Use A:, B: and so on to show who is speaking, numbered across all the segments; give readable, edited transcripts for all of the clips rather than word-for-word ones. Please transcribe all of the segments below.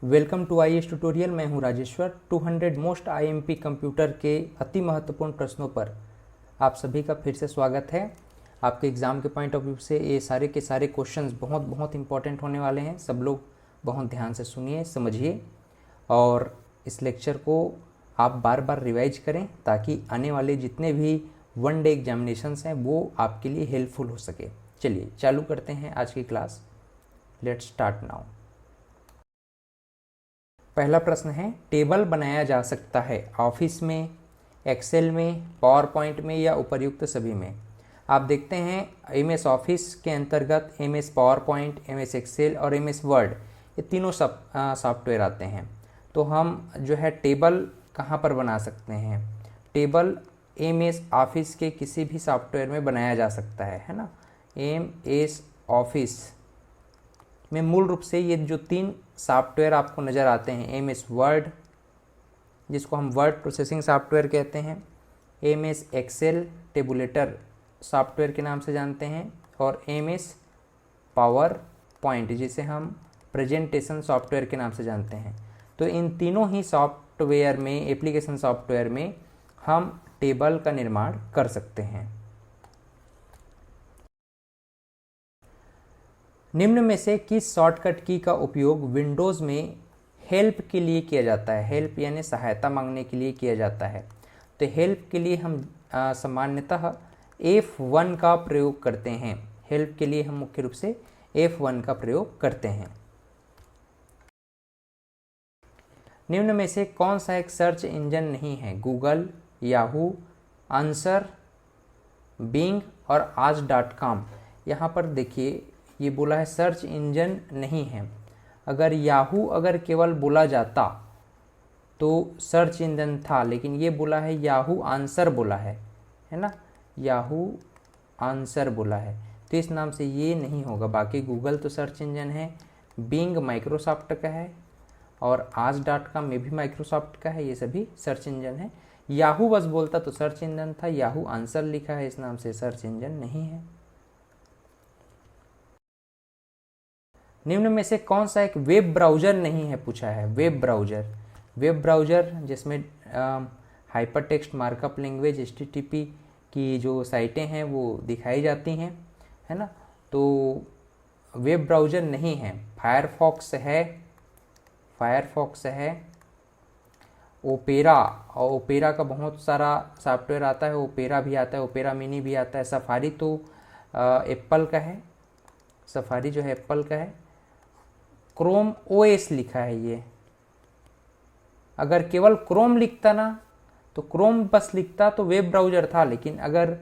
A: Welcome to IAS tutorial. मैं हूं Rajeshwar. 200 most IMP computer के अति महत्वपूर्ण प्रश्नों पर आप सभी का फिर से स्वागत है। आपके एग्ज़ाम के पॉइंट ऑफ व्यू से ये सारे के सारे क्वेश्चंस बहुत इंपॉर्टेंट होने वाले हैं। सब लोग बहुत ध्यान से सुनिए, समझिए और इस लेक्चर को आप बार बार रिवाइज करें ताकि आने वाले जितने भी वन डे एग्जामिनेशंस हैं वो आपके लिए हेल्पफुल हो सके। चलिए चालू करते हैं आज की क्लास। Let's start now. पहला प्रश्न है, टेबल बनाया जा सकता है ऑफिस में, एक्सेल में, पावर पॉइंट में या उपर्युक्त सभी में। आप देखते हैं एमएस ऑफिस के अंतर्गत MS PowerPoint, MS Excel और एमएस वर्ड ये तीनों सॉफ्टवेयर आते हैं। तो हम जो है टेबल कहाँ पर बना सकते हैं? टेबल एमएस ऑफिस के किसी भी सॉफ्टवेयर में बनाया जा सकता है ना। एमएस ऑफिस में मूल रूप से ये जो तीन सॉफ्टवेयर आपको नज़र आते हैं, एमएस वर्ड जिसको हम वर्ड प्रोसेसिंग सॉफ्टवेयर कहते हैं, एमएस एक्सेल टेबुलेटर सॉफ्टवेयर के नाम से जानते हैं और एमएस पावर पॉइंट जिसे हम प्रेजेंटेशन सॉफ्टवेयर के नाम से जानते हैं। तो इन तीनों ही सॉफ्टवेयर में, एप्लीकेशन सॉफ्टवेयर में हम टेबल का निर्माण कर सकते हैं। निम्न में से किस शॉर्टकट की का उपयोग विंडोज़ में हेल्प के लिए किया जाता है? हेल्प यानी सहायता मांगने के लिए किया जाता है। तो हेल्प के लिए हम सामान्यतः F1 का प्रयोग करते हैं। हेल्प के लिए हम मुख्य रूप से F1 का प्रयोग करते हैं। निम्न में से कौन सा एक सर्च इंजन नहीं है? गूगल, याहू, आंसर, बिंग और आज.com। यहाँ पर देखिए ये बोला है सर्च इंजन नहीं है। अगर याहू अगर केवल बोला जाता तो सर्च इंजन था, लेकिन ये बोला है याहू आंसर बोला है ना, याहू आंसर बोला है, तो इस नाम से ये नहीं होगा। बाकी गूगल तो सर्च इंजन है, बिंग माइक्रोसॉफ्ट का है और आज.com में भी माइक्रोसॉफ्ट का है, ये सभी सर्च इंजन है। याहू बस बोलता तो सर्च इंजन था, याहू आंसर लिखा है, इस नाम से सर्च इंजन नहीं है। निम्न में से कौन सा एक वेब ब्राउज़र नहीं है पूछा है? वेब ब्राउज़र जिसमें hyper text markup language HTTP की जो साइटें हैं वो दिखाई जाती हैं, है ना। तो वेब ब्राउज़र नहीं है। फायरफॉक्स है, ओपेरा, और ओपेरा का बहुत सारा सॉफ्टवेयर आता है, ओपेरा भी आता है, ओपेरा मिनी भी आता है। सफारी तो एप्पल का है, सफारी जो है एप्पल का है। क्रोम OS लिखा है ये। अगर केवल क्रोम लिखता ना, तो क्रोम बस लिखता तो वेब ब्राउज़र था, लेकिन अगर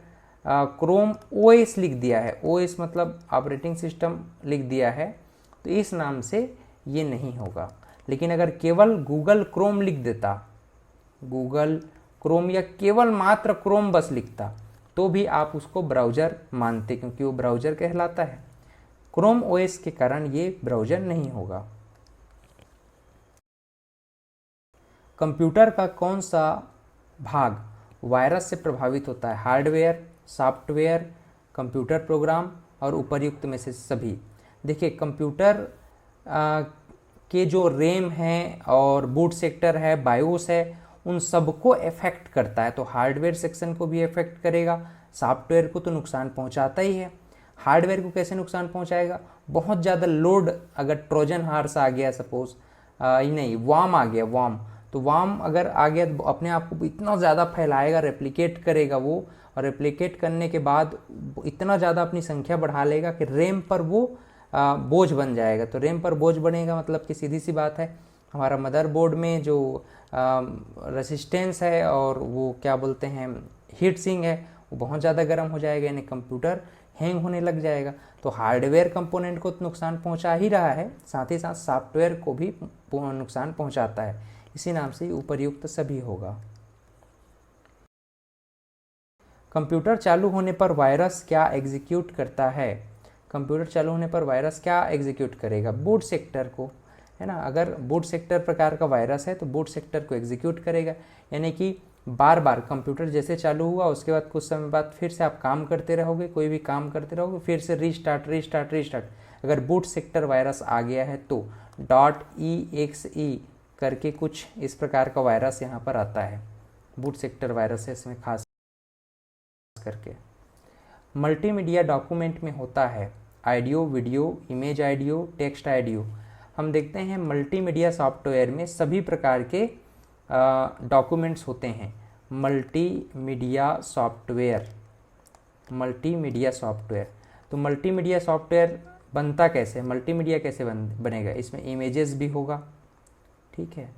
A: क्रोम OS लिख दिया है, OS मतलब ऑपरेटिंग सिस्टम लिख दिया है, तो इस नाम से ये नहीं होगा। लेकिन अगर केवल गूगल क्रोम लिख देता, गूगल क्रोम या केवल मात्र क्रोम बस लिखता, तो भी आप उसको ब्राउज़र मानते, क्योंकि वो ब्राउज़र कहलाता है। क्रोम OS के कारण ये ब्राउज़र नहीं होगा। कंप्यूटर का कौन सा भाग वायरस से प्रभावित होता है? हार्डवेयर, सॉफ्टवेयर, कंप्यूटर प्रोग्राम और उपर्युक्त में से सभी। देखिए कंप्यूटर के जो रैम है और बूट सेक्टर है, बायोस है, उन सबको अफेक्ट करता है। तो हार्डवेयर सेक्शन को भी अफेक्ट करेगा, सॉफ्टवेयर को तो नुकसान पहुंचाता ही है। हार्डवेयर को कैसे नुकसान पहुंचाएगा? बहुत ज़्यादा लोड, अगर ट्रोजन हार्स आ गया, सपोज नहीं वार्म आ गया, वार्म, तो वार्म अगर आ गया तो अपने आप को इतना ज़्यादा फैलाएगा, रेप्लिकेट करेगा वो, और रेप्लिकेट करने के बाद इतना ज़्यादा अपनी संख्या बढ़ा लेगा कि रैम पर वो बोझ बन जाएगा। तो रैम पर बोझ बनेगा मतलब कि सीधी सी बात है, हमारा मदरबोर्ड में जो रेसिस्टेंस है और वो क्या बोलते हैं हीट सिंक है, वो बहुत ज़्यादा गर्म हो जाएगा, यानी कंप्यूटर हैंग होने लग जाएगा। तो हार्डवेयर कंपोनेंट को तो नुकसान पहुंचा ही रहा है, साथ ही साथ सॉफ्टवेयर को भी नुकसान पहुंचाता है। इसी नाम से उपर्युक्त सभी होगा। कंप्यूटर चालू होने पर वायरस क्या एग्जीक्यूट करता है? कंप्यूटर चालू होने पर वायरस क्या एग्जीक्यूट करेगा? बूट सेक्टर को, है ना। अगर बूट सेक्टर प्रकार का वायरस है तो बूट सेक्टर को एग्जीक्यूट करेगा, यानी कि बार बार कंप्यूटर जैसे चालू हुआ उसके बाद कुछ समय बाद फिर से आप काम करते रहोगे, कोई भी काम करते रहोगे, फिर से रीस्टार्ट, अगर बूट सेक्टर वायरस आ गया है तो .exe करके कुछ इस प्रकार का वायरस यहाँ पर आता है, बूट सेक्टर वायरस है इसमें खास करके। मल्टीमीडिया डॉक्यूमेंट में होता है audio, video, image audio, text audio. हम देखते हैं मल्टीमीडिया सॉफ्टवेयर में सभी प्रकार के डॉक्यूमेंट्स होते हैं। मल्टीमीडिया सॉफ्टवेयर, मल्टीमीडिया सॉफ्टवेयर, तो मल्टीमीडिया सॉफ्टवेयर बनता कैसे, मल्टीमीडिया कैसे बनेगा, इसमें इमेजेस भी होगा, ठीक है,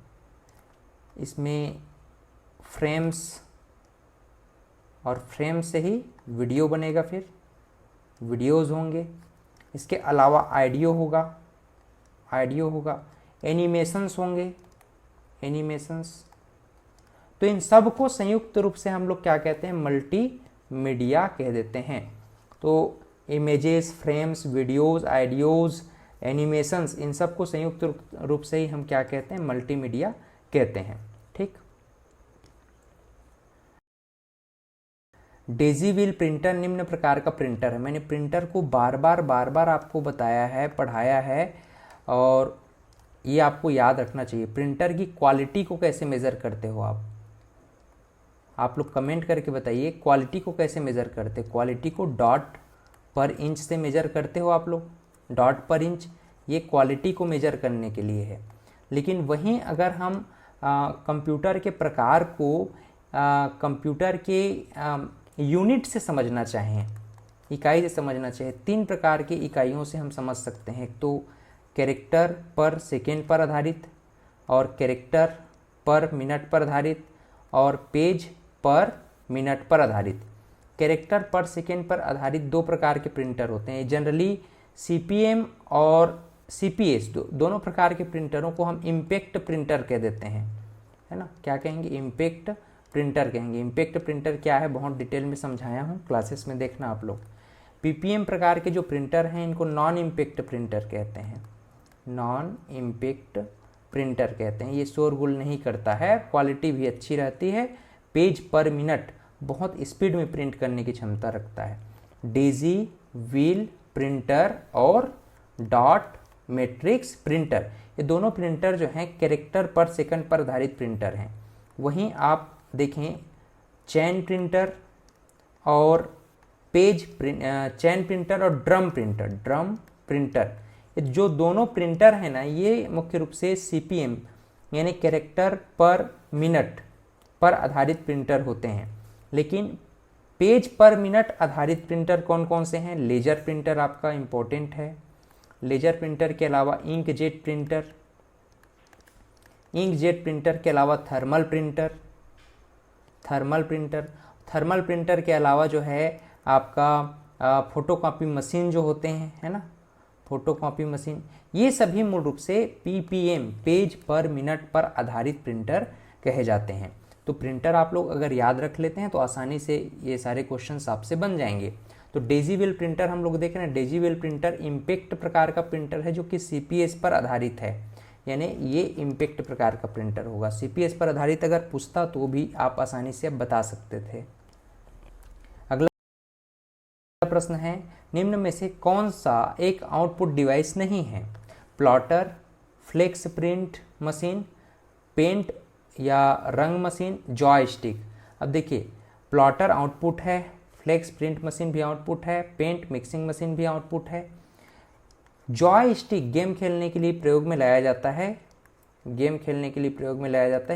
A: इसमें फ्रेम्स, और फ्रेम से ही वीडियो बनेगा, फिर वीडियोज़ होंगे, इसके अलावा ऑडियो होगा, ऑडियो होगा, एनिमेशंस होंगे, एनिमेशंस। तो इन सब को संयुक्त रूप से हम लोग क्या कहते हैं, मल्टीमीडिया कह देते हैं। तो images, frames, videos, audios, animations, इन सब को संयुक्त रूप से ही हम क्या कहते हैं, मल्टीमीडिया कहते हैं, ठीक। डेजी व्हील प्रिंटर निम्न प्रकार का प्रिंटर है। मैंने प्रिंटर को बार बार आपको बताया है, पढ़ाया है, और ये आपको याद रखना चाहिए। प्रिंटर की क्वालिटी को कैसे मेज़र करते हो आप लोग कमेंट करके बताइए, क्वालिटी को कैसे मेज़र करते। क्वालिटी को डॉट पर इंच से मेज़र करते हो आप लोग, डॉट पर इंच, ये क्वालिटी को मेज़र करने के लिए है। लेकिन वहीं अगर हम कंप्यूटर के प्रकार को कंप्यूटर के यूनिट से समझना चाहें, इकाई से समझना चाहें, 3 प्रकार की इकाइयों से हम समझ सकते हैं। एक तो कैरेक्टर पर सेकेंड पर आधारित, और कैरेक्टर पर मिनट पर आधारित, और पेज पर मिनट पर आधारित। कैरेक्टर पर सेकेंड पर आधारित 2 प्रकार के प्रिंटर होते हैं। जनरली CPM और CPS दोनों प्रकार के प्रिंटरों को हम इम्पैक्ट प्रिंटर कह देते हैं, है ना। क्या कहेंगे, इम्पैक्ट प्रिंटर कहेंगे। इम्पैक्ट प्रिंटर क्या है, बहुत डिटेल में समझाया हूँ, क्लासेस में देखना आप लोग। PPM प्रकार के जो प्रिंटर हैं इनको नॉन इम्पैक्ट प्रिंटर कहते हैं, नॉन इम्पैक्ट प्रिंटर कहते हैं। ये शोरगुल नहीं करता है, क्वालिटी भी अच्छी रहती है, पेज पर मिनट बहुत स्पीड में प्रिंट करने की क्षमता रखता है। डेजी व्हील प्रिंटर और डॉट मैट्रिक्स प्रिंटर, ये दोनों प्रिंटर जो हैं कैरेक्टर पर सेकंड पर आधारित प्रिंटर हैं। वहीं आप देखें चैन प्रिंटर और चैन प्रिंटर और ड्रम प्रिंटर, ये जो दोनों प्रिंटर हैं ना, ये मुख्य रूप से CPM यानी कैरेक्टर पर मिनट पर आधारित प्रिंटर होते हैं। लेकिन पेज पर मिनट आधारित प्रिंटर कौन कौन से हैं, लेजर प्रिंटर आपका इम्पोर्टेंट है। लेजर प्रिंटर के अलावा इंकजेट प्रिंटर के अलावा थर्मल प्रिंटर के अलावा जो है आपका फोटोकॉपी मशीन जो होते हैं, है ना, फोटोकॉपी मशीन। ये सभी मूल रूप से PPM पेज पर मिनट पर आधारित प्रिंटर कहे जाते हैं। तो प्रिंटर आप लोग अगर याद रख लेते हैं तो आसानी से ये सारे क्वेश्चंस आपसे बन जाएंगे। तो डेजी व्हील प्रिंटर हम लोग देख रहे हैं, डेजी व्हील प्रिंटर इम्पैक्ट प्रकार का प्रिंटर है जो कि CPS पर आधारित है, यानी ये इम्पैक्ट प्रकार का प्रिंटर होगा। CPS पर आधारित अगर पूछता तो भी आप आसानी से बता सकते थे। अगला प्रश्न है, निम्न में से कौन सा एक आउटपुट डिवाइस नहीं है, plotter, flex print machine, paint या रंग मशीन, जॉयस्टिक। अब देखिए, प्लॉटर आउटपुट है, फ्लेक्स प्रिंट मशीन भी आउटपुट है, पेंट मिक्सिंग मशीन भी आउटपुट है। जॉयस्टिक गेम खेलने के लिए प्रयोग में लाया जाता है,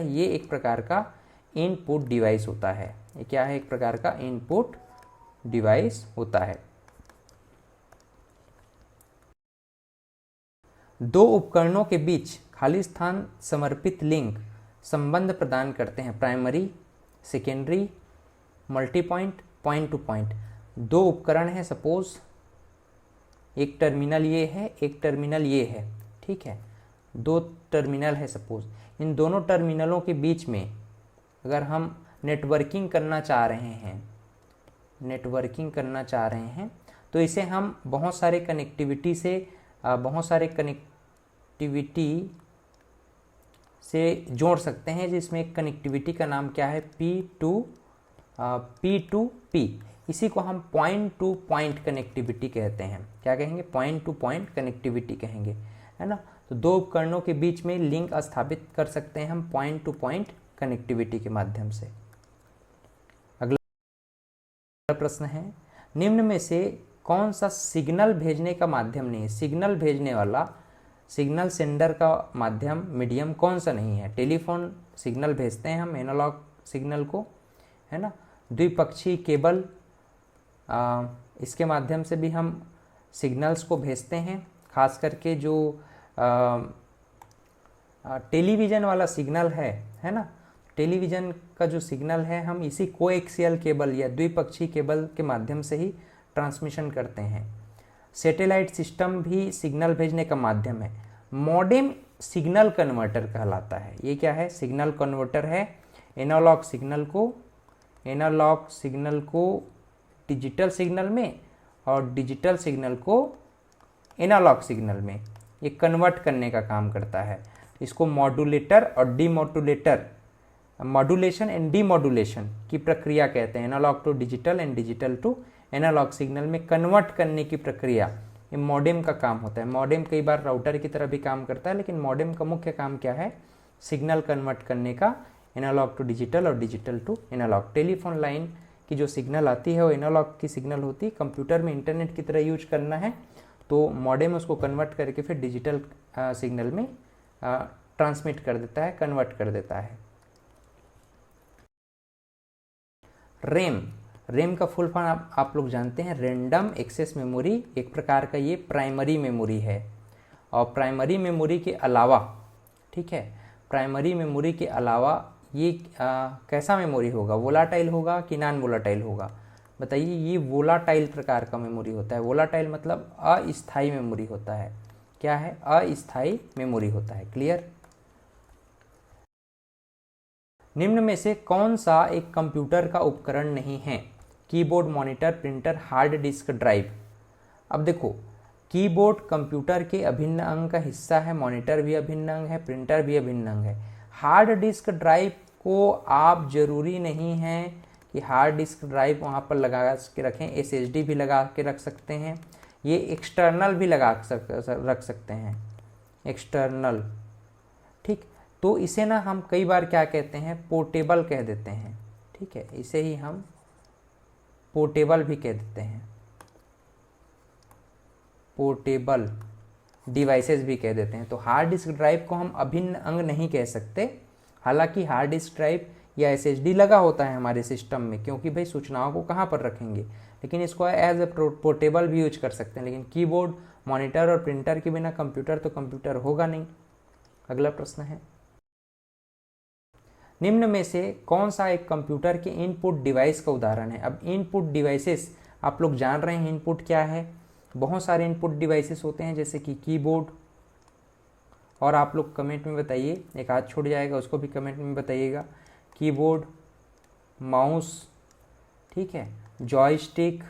A: ये एक प्रकार का इनपुट डिवाइस होता है। ये क्या है, एक प्रकार का इनपुट डिवाइस होता है। 2 उपकरणों के बीच खाली स्थान समर्पित लिंक संबंध प्रदान करते हैं, primary, secondary, multi point, point two point. 2 उपकरण हैं, सपोज एक टर्मिनल ये है, एक टर्मिनल ये है, ठीक है, 2 टर्मिनल है सपोज। इन दोनों टर्मिनलों के बीच में अगर हम नेटवर्किंग करना चाह रहे हैं तो इसे हम बहुत सारे कनेक्टिविटी से जोड़ सकते हैं, जिसमें कनेक्टिविटी का नाम क्या है, P2P। इसी को हम पॉइंट टू पॉइंट कनेक्टिविटी कहते हैं। क्या कहेंगे? पॉइंट टू पॉइंट कनेक्टिविटी कहेंगे, है ना। तो दो उपकरणों के बीच में लिंक स्थापित कर सकते हैं हम पॉइंट टू पॉइंट कनेक्टिविटी के माध्यम से। अगला प्रश्न है, निम्न में से कौन सा सिग्नल भेजने का माध्यम नहीं है? सिग्नल भेजने वाला, सिग्नल सेंडर का माध्यम, मीडियम कौन सा नहीं है? टेलीफोन सिग्नल भेजते हैं हम, एनालॉग सिग्नल को, है ना। द्विपक्षीय केबल, इसके माध्यम से भी हम सिग्नल्स को भेजते हैं। खास करके जो टेलीविज़न वाला सिग्नल है ना, टेलीविज़न का जो सिग्नल है हम इसी कोएक्सियल केबल या द्विपक्षीय केबल के माध्यम से ही ट्रांसमिशन करते हैं। सैटेलाइट सिस्टम भी सिग्नल भेजने का माध्यम है। मॉडेम सिग्नल कन्वर्टर कहलाता है। ये क्या है? सिग्नल कन्वर्टर है। एनालॉग सिग्नल को डिजिटल सिग्नल में और डिजिटल सिग्नल को एनालॉग सिग्नल में ये कन्वर्ट करने का काम करता है। इसको मॉड्यूलेटर और डीमॉड्यूलेटर, मॉड्यूलेशन एंड डीमॉड्यूलेशन की प्रक्रिया कहते हैं। Analogue to digital and digital to analogue signal में कन्वर्ट करने की प्रक्रिया ये मॉडेम का काम होता है। मॉडेम कई बार राउटर की तरह भी काम करता है, लेकिन मॉडेम का मुख्य काम क्या है? सिग्नल कन्वर्ट करने का, एनालॉग टू डिजिटल और digital to analogue. Telephone line की जो सिग्नल आती है वो एनालॉग की सिग्नल होती है। कंप्यूटर में इंटरनेट की तरह यूज करना है तो मॉडेम उसको कन्वर्ट करके फिर डिजिटल सिग्नल में ट्रांसमिट कर देता है, कन्वर्ट कर देता है। रैम का फुल फॉर्म आप लोग जानते हैं, रैंडम एक्सेस मेमोरी। एक प्रकार का ये प्राइमरी मेमोरी है। और प्राइमरी मेमोरी के अलावा, ठीक है, प्राइमरी मेमोरी के अलावा ये कैसा मेमोरी होगा? वोलाटाइल होगा कि नॉन वोलाटाइल होगा? बताइए। ये वोलाटाइल प्रकार का मेमोरी होता है। वोलाटाइल मतलब अस्थायी मेमोरी होता है। क्या है? अस्थायी मेमोरी होता है। क्लियर? निम्न में से कौन सा एक कंप्यूटर का उपकरण नहीं है? Keyboard, monitor, printer, hard disk, drive. अब देखो, कीबोर्ड कंप्यूटर के अभिन्न अंग का हिस्सा है, मॉनिटर भी अभिन्न अंग है, प्रिंटर भी अभिन्न अंग है। हार्ड डिस्क ड्राइव को आप जरूरी नहीं है कि हार्ड डिस्क ड्राइव वहाँ पर लगा के रखें, SSD भी लगा के रख सकते हैं, ये एक्सटर्नल भी रख सकते हैं, एक्सटर्नल। ठीक, तो इसे ना हम कई बार क्या कहते हैं? पोर्टेबल कह देते हैं। ठीक है, इसे ही हम पोर्टेबल भी कह देते हैं, पोर्टेबल डिवाइसेस भी कह देते हैं। तो हार्ड डिस्क ड्राइव को हम अभिन्न अंग नहीं कह सकते। हालांकि हार्ड डिस्क ड्राइव या SSD लगा होता है हमारे सिस्टम में, क्योंकि भाई सूचनाओं को कहाँ पर रखेंगे, लेकिन इसको एज ए पोर्टेबल भी यूज कर सकते हैं। लेकिन कीबोर्ड, मॉनिटर और प्रिंटर के बिना कंप्यूटर तो कंप्यूटर होगा नहीं। अगला प्रश्न है, निम्न में से कौन सा एक कंप्यूटर के इनपुट डिवाइस का उदाहरण है? अब इनपुट डिवाइसेस आप लोग जान रहे हैं इनपुट क्या है। बहुत सारे इनपुट डिवाइसेस होते हैं, जैसे कि कीबोर्ड, और आप लोग कमेंट में बताइए, एक हाथ छूट जाएगा उसको भी कमेंट में बताइएगा। कीबोर्ड, माउस, ठीक है, जॉयस्टिक,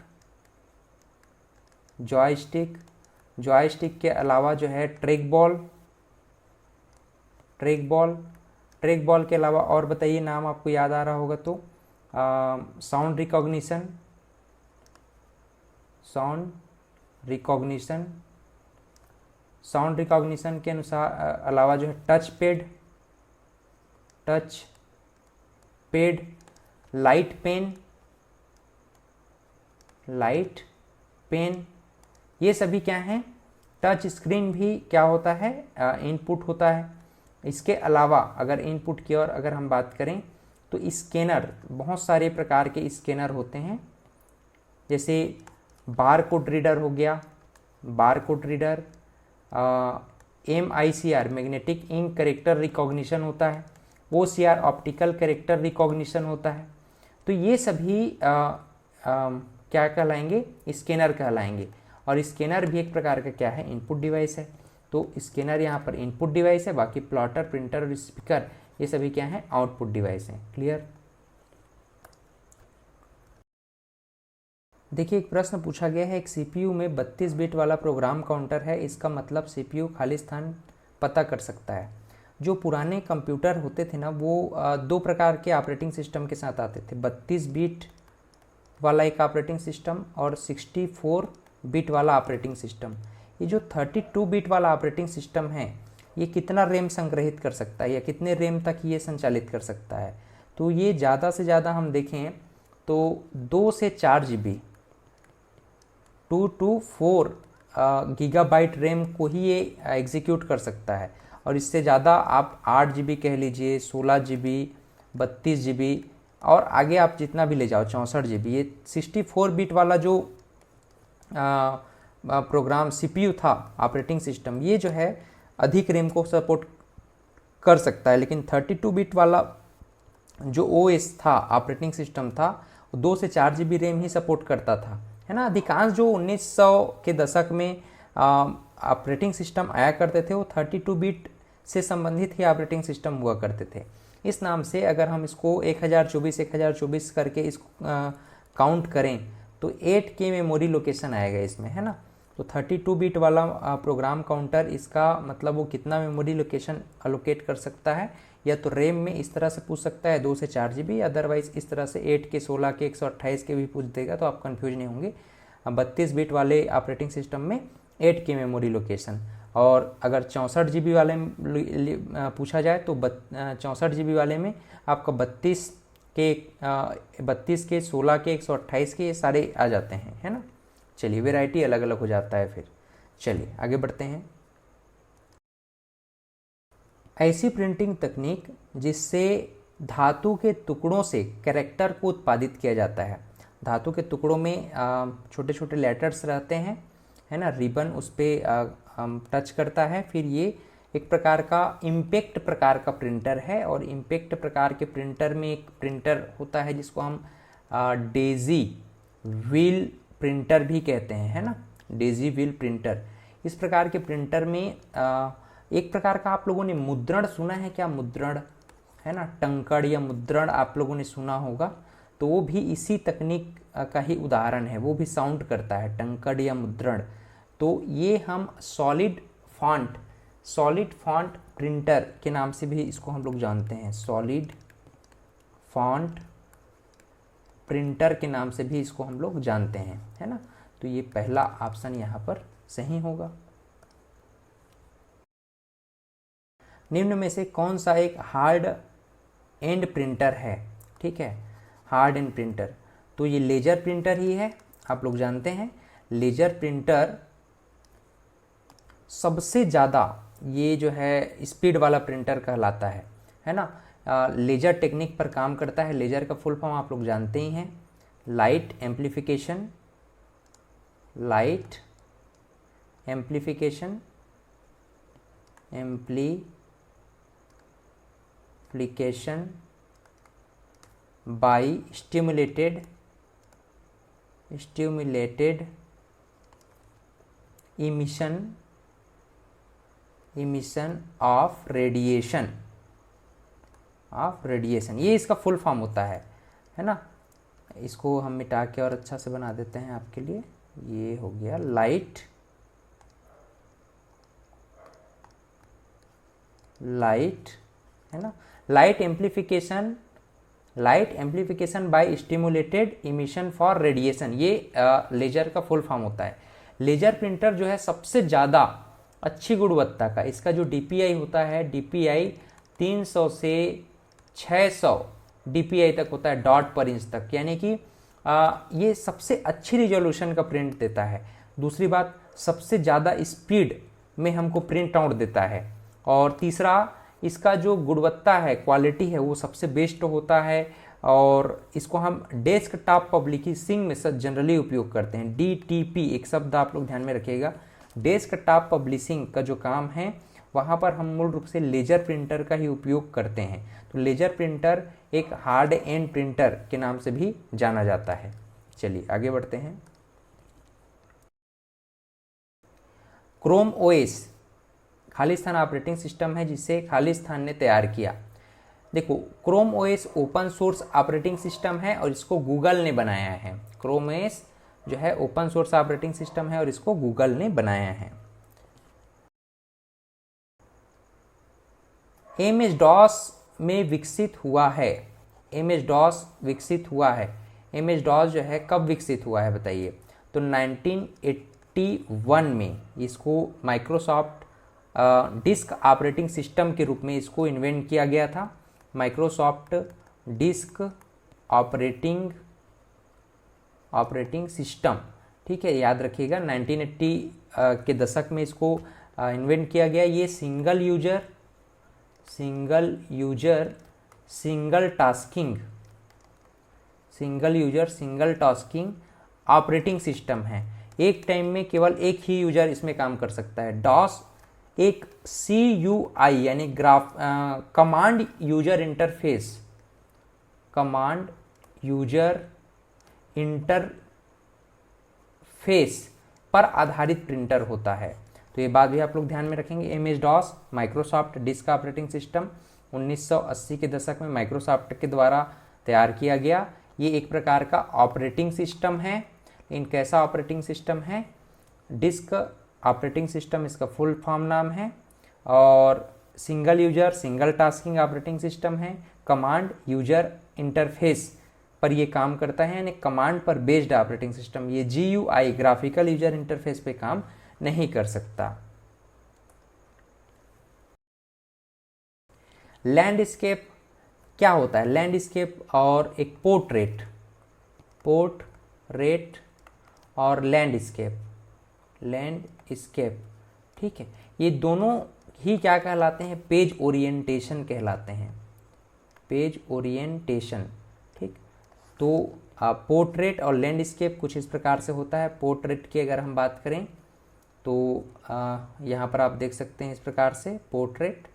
A: जॉयस्टिक के अलावा जो है ट्रैक बॉल के अलावा और बताइए, नाम आपको याद आ रहा होगा तो। साउंड रिकॉग्निशन के अनुसार अलावा जो है टच पेड, लाइट पेन, ये सभी क्या हैं? टच स्क्रीन भी क्या होता है? इनपुट होता है। इसके अलावा अगर इनपुट की ओर अगर हम बात करें तो स्कैनर, बहुत सारे प्रकार के स्कैनर होते हैं, जैसे बारकोड रीडर हो गया, MICR magnetic ink character recognition होता है, OCR ऑप्टिकल कैरेक्टर रिकॉग्निशन होता है। तो ये सभी क्या कहलाएंगे? स्कैनर कहलाएंगे। और स्कैनर भी एक प्रकार का क्या है? इनपुट डिवाइस है। तो स्कैनर यहाँ पर इनपुट डिवाइस है, बाकी प्लॉटर, प्रिंटर और स्पीकर ये सभी क्या है? आउटपुट डिवाइस हैं। क्लियर? देखिए, एक प्रश्न पूछा गया है, एक CPU में 32 बिट वाला प्रोग्राम काउंटर है, इसका मतलब CPU खाली स्थान पता कर सकता है। जो पुराने कंप्यूटर होते थे ना, वो दो प्रकार के ऑपरेटिंग सिस्टम के साथ आते थे, 32 बिट वाला एक ऑपरेटिंग सिस्टम और 64 बिट वाला ऑपरेटिंग सिस्टम। ये जो 32 बिट वाला ऑपरेटिंग सिस्टम है ये कितना रैम संग्रहित कर सकता है या कितने रैम तक ये संचालित कर सकता है? तो ये ज़्यादा से ज़्यादा हम देखें तो 2 से 4 GB, 2 to 4 गीगाबाइट रैम को ही ये एग्जीक्यूट कर सकता है। और इससे ज़्यादा आप 8 GB कह लीजिए, 16 GB, 32 GB और आगे आप जितना भी ले जाओ 64 GB, ये 64 बिट वाला जो प्रोग्राम CPU था ऑपरेटिंग सिस्टम, ये जो है अधिक रैम को सपोर्ट कर सकता है। लेकिन 32 बिट वाला जो OS था, ऑपरेटिंग सिस्टम था, 2 से 4 GB रैम ही सपोर्ट करता था, है ना। अधिकांश जो 1900 के दशक में ऑपरेटिंग सिस्टम आया करते थे वो 32 बिट से संबंधित ही ऑपरेटिंग सिस्टम हुआ करते थे। इस नाम से अगर हम इसको 1024 करके इसको काउंट करें तो 8K मेमोरी लोकेशन आएगा इसमें, है ना। तो 32 बिट वाला प्रोग्राम काउंटर, इसका मतलब वो कितना मेमोरी लोकेशन अलोकेट कर सकता है, या तो रैम में इस तरह से पूछ सकता है 2 से 4 GB, अदरवाइज इस तरह से 8K, 16K, 128K भी पूछ देगा, तो आप कंफ्यूज नहीं होंगे। 32 बिट वाले ऑपरेटिंग सिस्टम में 8K मेमोरी लोकेशन, और अगर 64 GB वाले पूछा जाए तो 64 GB वाले में आपका 32 के 16K, 128K ये सारे आ जाते हैं, है ना। चलिए, वेराइटी अलग अलग हो जाता है फिर। चलिए आगे बढ़ते हैं। ऐसी प्रिंटिंग तकनीक जिससे धातु के टुकड़ों से कैरेक्टर को उत्पादित किया जाता है। धातु के टुकड़ों में छोटे छोटे लेटर्स रहते हैं, है ना। रिबन उस पर टच करता है, फिर ये एक प्रकार का इम्पैक्ट प्रकार का प्रिंटर है। और इम्पैक्ट प्रकार के प्रिंटर में एक प्रिंटर होता है जिसको हम डेजी व्हील प्रिंटर भी कहते हैं, है ना। Daisy wheel printer. इस प्रकार के प्रिंटर में एक प्रकार का आप लोगों ने मुद्रण सुना है क्या? मुद्रण, है ना, टंकड़ या मुद्रण आप लोगों ने सुना होगा, तो वो भी इसी तकनीक का ही उदाहरण है। वो भी साउंड करता है, टंकड़ या मुद्रण। तो ये हम सॉलिड फॉन्ट प्रिंटर के नाम से भी इसको हम लोग जानते हैं। सॉलिड फॉन्ट प्रिंटर के नाम से भी इसको हम लोग जानते हैं, है ना। तो ये पहला ऑप्शन यहाँ पर सही होगा। निम्न में से कौन सा एक हार्ड एंड प्रिंटर है? ठीक है, हार्ड एंड प्रिंटर, तो ये लेजर प्रिंटर ही है। आप लोग जानते हैं लेजर प्रिंटर सबसे ज़्यादा ये जो है स्पीड वाला प्रिंटर कहलाता है ना। लेजर टेक्निक पर काम करता है। लेजर का फुल फॉर्म आप लोग जानते ही हैं, light amplification by stimulated emission of radiation, ये इसका फुल फॉर्म होता है ना। इसको हम मिटा के और अच्छा से बना देते हैं आपके लिए। ये हो गया लाइट है ना, light amplification by stimulated emission for radiation, ये लेजर का फुल फॉर्म होता है। लेजर प्रिंटर जो है सबसे ज़्यादा अच्छी गुणवत्ता का, इसका जो DPI होता है, DPI 300 से 600 DPI तक होता है, डॉट पर इंच तक, यानी कि ये सबसे अच्छी रिजोल्यूशन का प्रिंट देता है। दूसरी बात, सबसे ज़्यादा स्पीड में हमको प्रिंट आउट देता है। और तीसरा, इसका जो गुणवत्ता है, क्वालिटी है, वो सबसे बेस्ट होता है। और इसको हम डेस्कटॉप पब्लिशिंग में जनरली उपयोग करते हैं। DTP एक शब्द आप लोग ध्यान में रखिएगा। डेस्कटॉप पब्लिशिंग का जो काम है वहाँ पर हम मूल रूप से लेजर प्रिंटर का ही उपयोग करते हैं। तो लेजर प्रिंटर एक हार्ड एंड प्रिंटर के नाम से भी जाना जाता है। चलिए आगे बढ़ते हैं। Chrome OS Khalistan operating system है जिसे खालिस्तान ने तैयार किया। देखो, Chrome OS open source operating system है और इसको गूगल ने बनाया है। क्रोम OS जो है ओपन सोर्स ऑपरेटिंग सिस्टम है और इसको गूगल ने बनाया है। MS DOS में विकसित हुआ है। MS DOS विकसित हुआ है। MS DOS जो है कब विकसित हुआ है बताइए? तो 1981 में इसको माइक्रोसॉफ्ट डिस्क ऑपरेटिंग सिस्टम के रूप में इसको इन्वेंट किया गया था। माइक्रोसॉफ्ट डिस्क ऑपरेटिंग सिस्टम, ठीक है, याद रखिएगा 1980 के दशक में इसको इन्वेंट किया गया। ये single user single tasking operating system है। एक टाइम में केवल एक ही यूजर इसमें काम कर सकता है। डॉस एक CUI यानी कमांड यूजर इंटरफेस पर आधारित प्रिंटर होता है। तो ये बात भी आप लोग ध्यान में रखेंगे। MS DOS Microsoft disk operating system 1980 के दशक में माइक्रोसॉफ्ट के द्वारा तैयार किया गया। ये एक प्रकार का ऑपरेटिंग सिस्टम है। इन कैसा ऑपरेटिंग सिस्टम है? डिस्क ऑपरेटिंग सिस्टम इसका फुल फॉर्म नाम है। और single user single tasking operating system है। कमांड यूजर इंटरफेस पर ये काम करता है, यानी कमांड पर बेस्ड ऑपरेटिंग सिस्टम। ये GUI ग्राफिकल यूजर इंटरफेस पे काम नहीं कर सकता। लैंडस्केप क्या होता है? लैंडस्केप और एक पोर्ट्रेट और लैंडस्केप, ठीक है, ये दोनों ही क्या कहलाते हैं? पेज ओरिएंटेशन कहलाते हैं। पेज ओरिएंटेशन, ठीक। तो पोर्ट्रेट और लैंडस्केप कुछ इस प्रकार से होता है। पोर्ट्रेट की अगर हम बात करें तो यहाँ पर आप देख सकते हैं इस प्रकार से पोर्ट्रेट,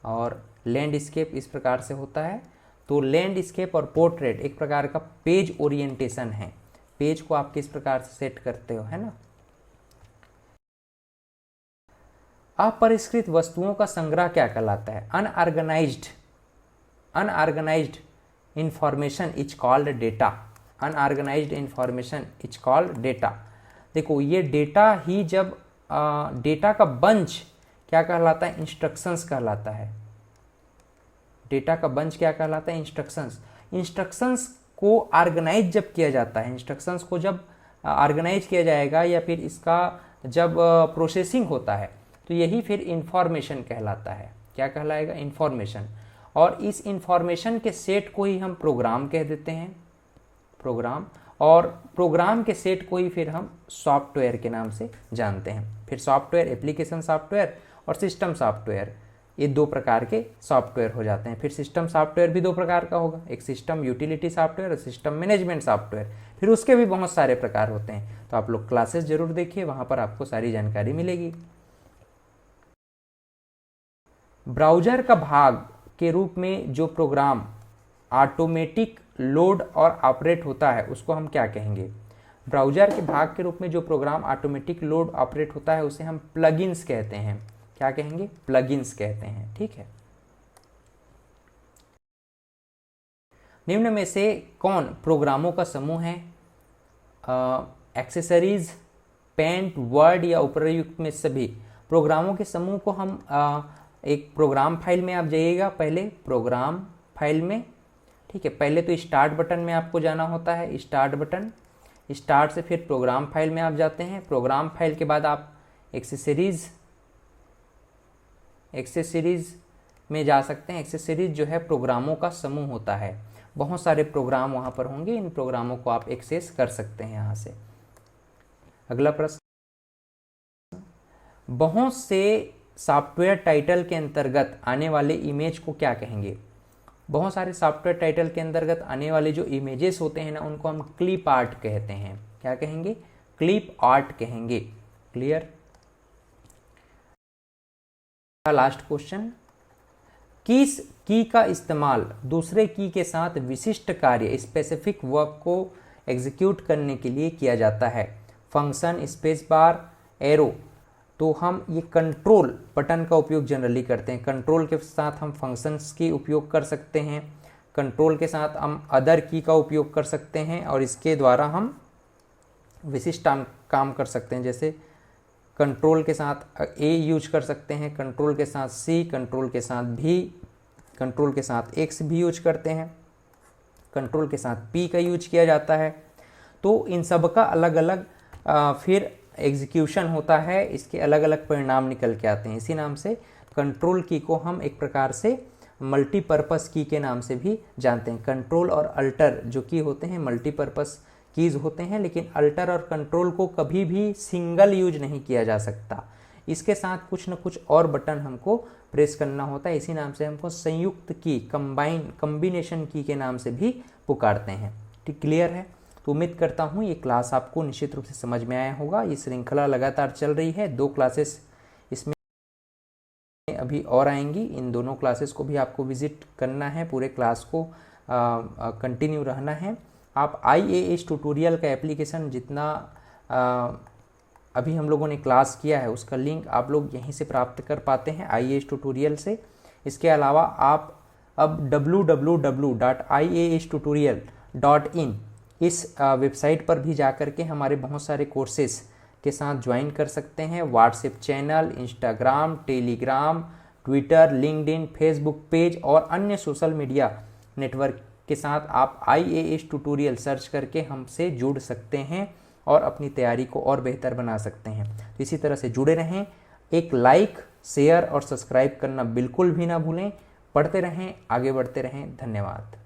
A: और लैंडस्केप इस प्रकार से होता है। तो लैंडस्केप और पोर्ट्रेट एक प्रकार का पेज ओरिएंटेशन है। पेज को आप किस प्रकार से सेट करते हो, है ना। अपरिष्कृत वस्तुओं का संग्रह क्या कहलाता है? Unorganised information is called data. Unorganised information is called data. देखो ये डेटा ही जब डेटा का बंच क्या कहलाता है? इंस्ट्रक्शंस कहलाता है। डेटा का बंच क्या कहलाता है? इंस्ट्रक्शंस को ऑर्गेनाइज जब किया जाता है, इंस्ट्रक्शंस को जब ऑर्गेनाइज किया जाएगा या फिर इसका जब प्रोसेसिंग होता है, तो यही फिर इंफॉर्मेशन कहलाता है। क्या कहलाएगा? इंफॉर्मेशन। और इस इंफॉर्मेशन के सेट को ही हम प्रोग्राम कह देते हैं, प्रोग्राम। और प्रोग्राम के सेट को ही फिर हम सॉफ्टवेयर के नाम से जानते हैं। फिर सॉफ्टवेयर, एप्लीकेशन सॉफ्टवेयर और सिस्टम सॉफ्टवेयर, ये दो प्रकार के सॉफ्टवेयर हो जाते हैं। फिर सिस्टम सॉफ्टवेयर भी दो प्रकार का होगा, एक सिस्टम यूटिलिटी सॉफ्टवेयर और सिस्टम मैनेजमेंट सॉफ्टवेयर। फिर उसके भी बहुत सारे प्रकार होते हैं। तो आप लोग क्लासेस जरूर देखिए, वहाँ पर आपको सारी जानकारी मिलेगी। ब्राउज़र का भाग के रूप में जो प्रोग्राम ऑटोमेटिक लोड और ऑपरेट होता है उसको हम क्या कहेंगे? ब्राउज़र के भाग के रूप में जो प्रोग्राम ऑटोमेटिक लोड ऑपरेट होता है उसे हम प्लगइन्स कहते हैं। क्या कहेंगे? प्लगइन्स कहते हैं, ठीक है। निम्न में से कौन प्रोग्रामों का समूह है? एक्सेसरीज, पेंट, वर्ड या उपयुक्त में सभी। प्रोग्रामों के समूह को हम एक प्रोग्राम फाइल में आप जाइएगा, पहले प्रोग्राम फाइल में, ठीक है। पहले तो स्टार्ट बटन में आपको जाना होता है, स्टार्ट बटन, स्टार्ट से फिर प्रोग्राम फाइल में आप जाते हैं। प्रोग्राम फाइल के बाद आप एक्सेसरीज में जा सकते हैं। एक्सेसरीज जो है प्रोग्रामों का समूह होता है, बहुत सारे प्रोग्राम वहाँ पर होंगे, इन प्रोग्रामों को आप एक्सेस कर सकते हैं यहाँ से। अगला प्रश्न, बहुत से सॉफ्टवेयर टाइटल के अंतर्गत आने वाले इमेज को क्या कहेंगे? बहुत सारे सॉफ्टवेयर टाइटल के अंतर्गत आने वाले जो इमेजेस होते हैं ना, उनको हम क्लिप आर्ट कहते हैं। क्या कहेंगे? क्लिप आर्ट कहेंगे। क्लियर? लास्ट क्वेश्चन, किस की का इस्तेमाल दूसरे की के साथ विशिष्ट कार्य स्पेसिफिक वर्क को एग्जीक्यूट करने के लिए किया जाता है? Function, space bar, arrow. तो हम ये कंट्रोल बटन का उपयोग जनरली करते हैं। कंट्रोल के साथ हम फंक्शंस की उपयोग कर सकते हैं, कंट्रोल के साथ हम अदर की का उपयोग कर सकते हैं, और इसके द्वारा हम विशिष्ट काम कर सकते हैं। जैसे कंट्रोल के साथ ए यूज कर सकते हैं, कंट्रोल के साथ सी, कंट्रोल के साथ भी, कंट्रोल के साथ एक्स भी यूज करते हैं। कंट्रोल के साथ P का यूज किया जाता है। तो इन सब का अलग अलग फिर एग्जीक्यूशन होता है, इसके अलग अलग परिणाम निकल के आते हैं। इसी नाम से कंट्रोल की को हम एक प्रकार से मल्टीपर्पस की के नाम से भी जानते हैं। कंट्रोल और अल्टर जो की होते हैं मल्टीपर्पस कीज होते हैं, लेकिन अल्टर और कंट्रोल को कभी भी सिंगल यूज नहीं किया जा सकता, इसके साथ कुछ न कुछ और बटन हमको प्रेस करना होता है। इसी नाम से हमको संयुक्त की, कॉम्बिनेशन की के नाम से भी पुकारते हैं। ठीक, क्लियर है? तो उम्मीद करता हूँ ये क्लास आपको निश्चित रूप से समझ में आया होगा। ये श्रृंखला लगातार चल रही है, 2 क्लासेस इसमें अभी और आएंगी। इन दोनों क्लासेस को भी आपको विजिट करना है, पूरे क्लास को कंटिन्यू रहना है। आप IAS ट्यूटोरियल का एप्लीकेशन जितना अभी हम लोगों ने क्लास किया है उसका लिंक आप लोग यहीं से प्राप्त कर पाते हैं, IAS ट्यूटोरियल से। इसके अलावा आप अब www.iastutorial.in इस वेबसाइट पर भी जाकर के हमारे बहुत सारे कोर्सेस के साथ ज्वाइन कर सकते हैं। WhatsApp channel, Instagram, Telegram, Twitter, LinkedIn, Facebook page और अन्य सोशल मीडिया नेटवर्क के साथ आप IAS ट्यूटोरियल सर्च करके हमसे जुड़ सकते हैं और अपनी तैयारी को और बेहतर बना सकते हैं। तो इसी तरह से जुड़े रहें। एक लाइक, शेयर और सब्सक्राइब करना बिल्कुल भी ना भूलें। पढ़ते रहें, आगे बढ़ते रहें। धन्यवाद।